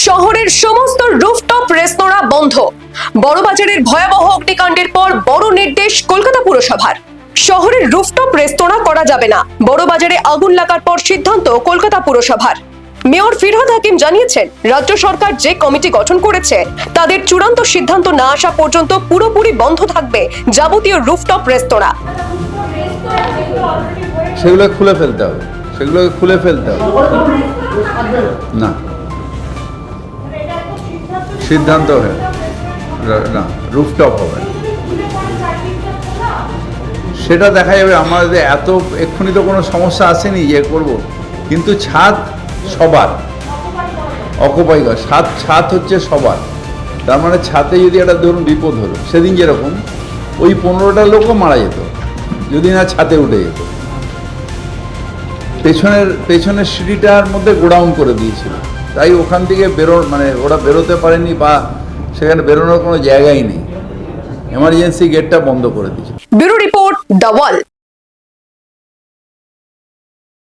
শহরের সমস্ত রুফটপ রেস্তোরাঁ বন্ধ। বড়বাজারের ভয়াবহ অগ্নিকাণ্ডের পর বড় নির্দেশ কলকাতা পুরসভার। শহরের রুফটপ রেস্তোরাঁ করা যাবে না। বড়বাজারে আগুন লাগার পর সিদ্ধান্ত কলকাতা পুরসভার। মেয়র ফিরহাদ হাকিম জানিয়েছেন, রাজ্য সরকার যে কমিটি গঠন করেছে তাদের চূড়ান্ত সিদ্ধান্ত না আসা পর্যন্ত পুরোপুরি বন্ধ থাকবে যাবতীয় রুফটপ রেস্তোরাঁ। সেগুলো খুলে ফেলতে হবে, সেগুলোকে খুলে ফেলতে হবে। না, সিদ্ধান্ত হয় না, রুফটপ হবে সেটা দেখা যাবে। আমাদের এত এক্ষুনি তো কোনো সমস্যা আসেনি যে করব, কিন্তু ছাদ সবার অকুপাই করা, ছাদ হচ্ছে সবার। তার মানে ছাদে যদি একটা ধরুন বিপদ হলো, সেদিন যেরকম ওই 15টা লোকও মারা যেত যদি না ছাদে উঠে যেত। পেছনের সিঁড়িটার মধ্যে গোডাউন করে দিয়েছিল, তাই ওখান থেকে ওরা বেরোতে পারেনি বা সেখানে বেরোনোর কোনো জায়গাই নেই। এমার্জেন্সি গেটটা বন্ধ করে দিয়েছে। Bureau report, the wall.